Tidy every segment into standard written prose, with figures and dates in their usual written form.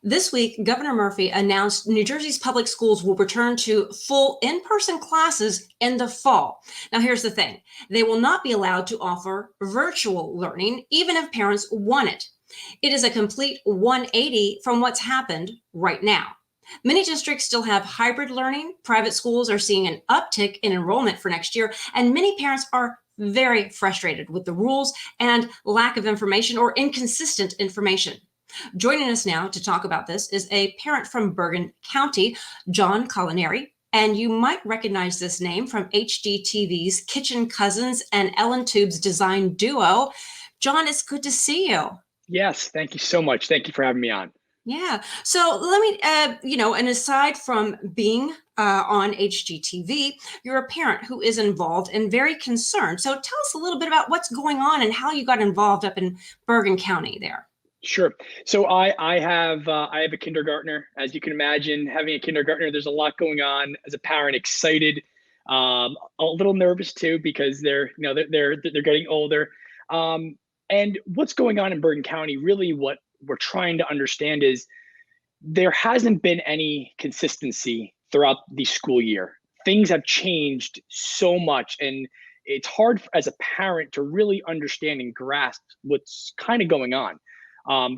This week, Governor Murphy announced New Jersey's public schools will return to full in-person classes in the fall. Now, here's the thing. They will not be allowed to offer virtual learning, even if parents want it. It is a complete 180 from what's happened right now. Many districts still have hybrid learning. Private schools are seeing an uptick in enrollment for next year, and many parents are very frustrated with the rules and lack of information or inconsistent information. Joining us now to talk about this is a parent from Bergen County, John Colaneri. And you might recognize this name from HGTV's Kitchen Cousins and Ellentube's design duo. John, it's good to see you. Yes, thank you so much. Thank you for having me on. Yeah. So let me, and aside from being on HGTV, you're a parent who is involved and very concerned. So tell us a little bit about what's going on and how you got involved up in Bergen County there. Sure. So I have a kindergartner. As you can imagine, having a kindergartner, there's a lot going on. As a parent, excited, a little nervous too because they're getting older. And what's going on in Bergen County? Really, what we're trying to understand is there hasn't been any consistency throughout the school year. Things have changed so much, and it's hard as a parent to really understand and grasp what's kind of going on.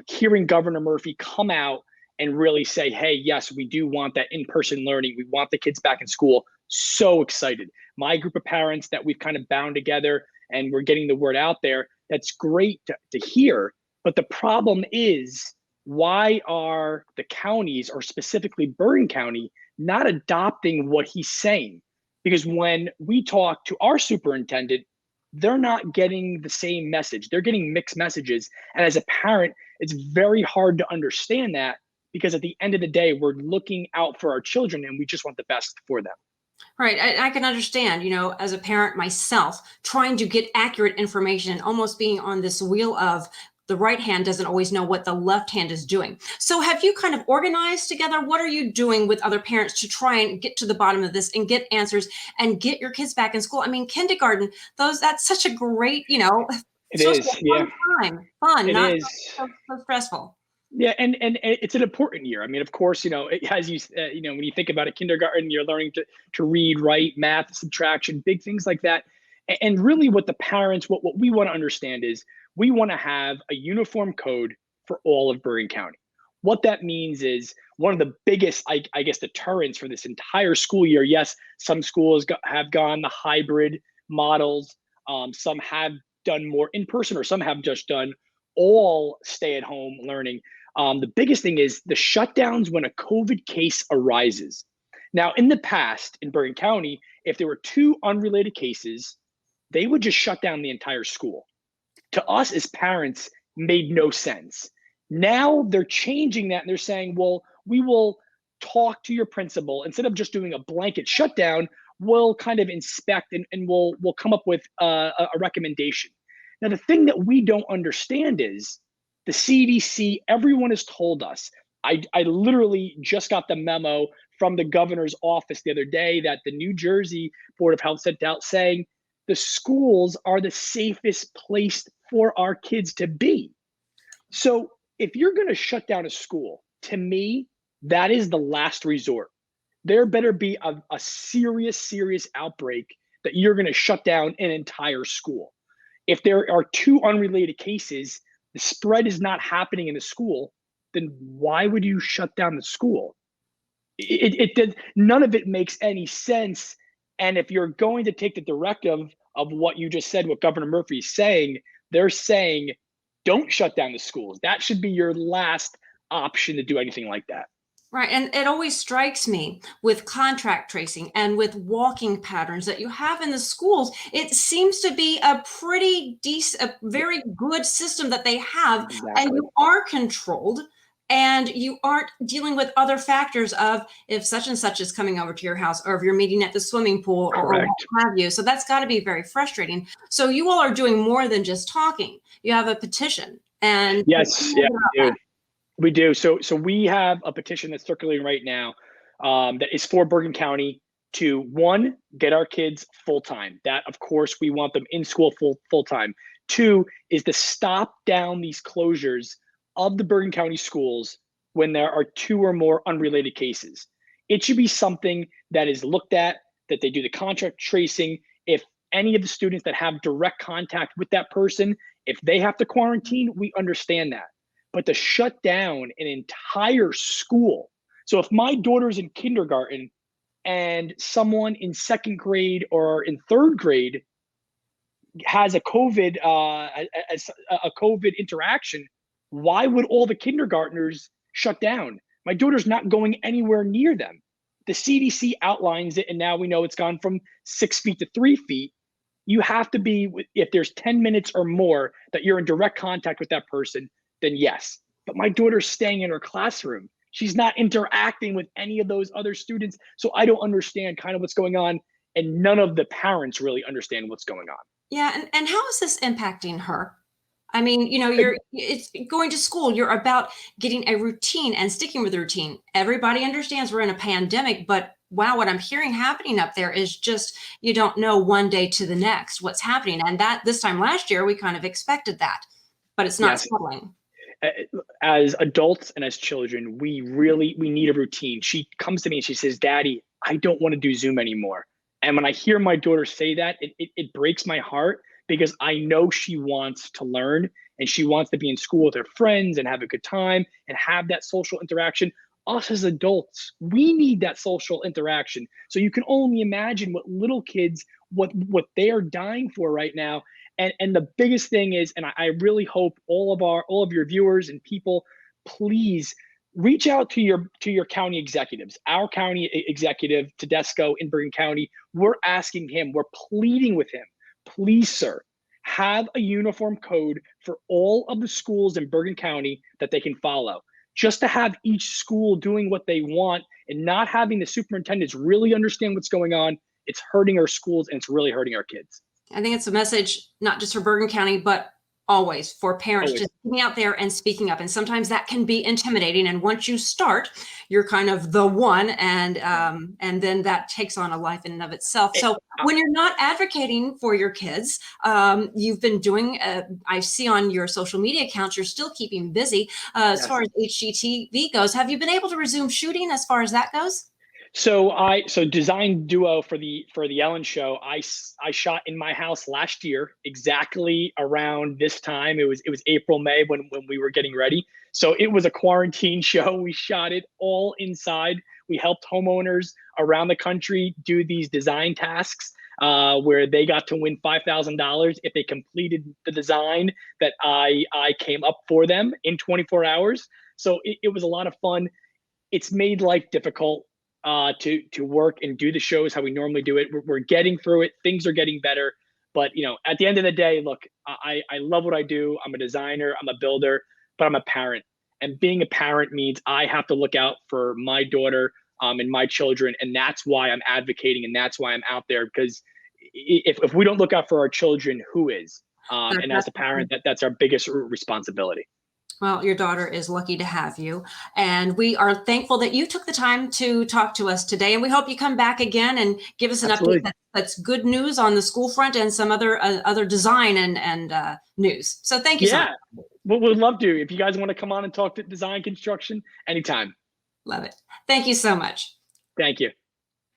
Hearing Governor Murphy come out and really say, hey, yes, we do want that in-person learning. We want the kids back in school. So excited. My group of parents that we've kind of bound together and we're getting the word out there, that's great to hear. But the problem is, why are the counties, or specifically Bergen County, not adopting what he's saying? Because when we talk to our superintendent, they're not getting the same message. They're getting mixed messages. And as a parent, it's very hard to understand that, because at the end of the day, we're looking out for our children and we just want the best for them. Right. I can understand, as a parent myself, trying to get accurate information and almost being on this wheel of the right hand doesn't always know what the left hand is doing. So have you kind of organized together? What are you doing with other parents to try and get to the bottom of this and get answers and get your kids back in school? I mean, kindergarten, that's such a great, It is, yeah. Fun, it not is. so stressful. Yeah, and it's an important year. I mean, of course, it has when you think about a kindergarten, you're learning to read, write, math, subtraction, big things like that. And really, what the parents, what we want to understand is, we want to have a uniform code for all of Bergen County. What that means is, one of the biggest, I guess, deterrents for this entire school year. Yes, some schools have gone the hybrid models. Some have done more in person, or some have just done all stay-at-home learning. The biggest thing is the shutdowns when a COVID case arises. Now, in the past, in Bergen County, if there were 2 unrelated cases, they would just shut down the entire school. To us as parents, made no sense. Now they're changing that, and they're saying, well, we will talk to your principal. Instead of just doing a blanket shutdown, we'll kind of inspect and we'll come up with a recommendation. Now, the thing that we don't understand is the CDC, everyone has told us. I literally just got the memo from the governor's office the other day that the New Jersey Board of Health sent out saying the schools are the safest place for our kids to be. So if you're going to shut down a school, to me, that is the last resort. There better be a serious outbreak that you're going to shut down an entire school. If there are 2 unrelated cases, the spread is not happening in the school, then why would you shut down the school? None of it makes any sense. And if you're going to take the directive of what you just said, what Governor Murphy is saying, they're saying, don't shut down the schools. That should be your last option to do anything like that. Right. And it always strikes me with contact tracing and with walking patterns that you have in the schools. It seems to be a pretty decent, a very good system that they have. Exactly. And you are controlled, and you aren't dealing with other factors of if such and such is coming over to your house, or if you're meeting at the swimming pool, or what have you. So that's got to be very frustrating. So you all are doing more than just talking. You have a petition. And yes, yeah, we do. So we have a petition that's circulating right now that is for Bergen County to, 1, get our kids full-time. That, of course, we want them in school full-time. 2 is to stop down these closures of the Bergen County schools when there are 2 or more unrelated cases. It should be something that is looked at, that they do the contact tracing. If any of the students that have direct contact with that person, if they have to quarantine, we understand that. But to shut down an entire school. So if my daughter's in kindergarten and someone in 2nd grade or in 3rd grade has a COVID a COVID interaction, why would all the kindergartners shut down? My daughter's not going anywhere near them. The CDC outlines it, and now we know it's gone from 6 feet to 3 feet. You have to be, if there's 10 minutes or more that you're in direct contact with that person, then yes. But my daughter's staying in her classroom. She's not interacting with any of those other students. So I don't understand kind of what's going on. And none of the parents really understand what's going on. Yeah, and how is this impacting her? I mean, it's going to school. You're about getting a routine and sticking with the routine. Everybody understands we're in a pandemic, but wow, what I'm hearing happening up there is just, you don't know one day to the next what's happening. And that this time last year, we kind of expected that, but it's not settling. As adults and as children, we need a routine. She comes to me and she says, "Daddy, I don't want to do Zoom anymore." And when I hear my daughter say that, it breaks my heart, because I know she wants to learn and she wants to be in school with her friends and have a good time and have that social interaction. Us as adults, we need that social interaction. So you can only imagine what little kids, what they are dying for right now. And the biggest thing is, and I really hope all of your viewers and people, please reach out to your county executives. Our county executive, Tedesco in Bergen County, we're asking him, we're pleading with him, please, sir, have a uniform code for all of the schools in Bergen County that they can follow. Just to have each school doing what they want and not having the superintendents really understand what's going on, it's hurting our schools and it's really hurting our kids. I think it's a message, not just for Bergen County, but always for parents just getting out there and speaking up. And sometimes that can be intimidating. And once you start, you're kind of the one, and then that takes on a life in and of itself. So when you're not advocating for your kids, you've been doing, I see on your social media accounts, you're still keeping busy. As far as HGTV goes, have you been able to resume shooting as far as that goes? So design duo for the Ellen show. I shot in my house last year, exactly around this time. It was April, May when we were getting ready. So it was a quarantine show. We shot it all inside. We helped homeowners around the country do these design tasks where they got to win $5,000 if they completed the design that I came up for them in 24 hours. So it was a lot of fun. It's made life difficult to work and do the shows how we normally do it. We're getting through it. Things are getting better. But at the end of the day, look, I love what I do. I'm a designer, I'm a builder, but I'm a parent. And being a parent means I have to look out for my daughter and my children. And that's why I'm advocating, and that's why I'm out there, because if we don't look out for our children, who is? And as a parent, that's our biggest responsibility. Well, your daughter is lucky to have you, and we are thankful that you took the time to talk to us today. And we hope you come back again and give us an update that's good news on the school front and some other design and news. So thank you so much. Well, we'd love to. If you guys want to come on and talk to design construction, anytime. Love it. Thank you so much. Thank you.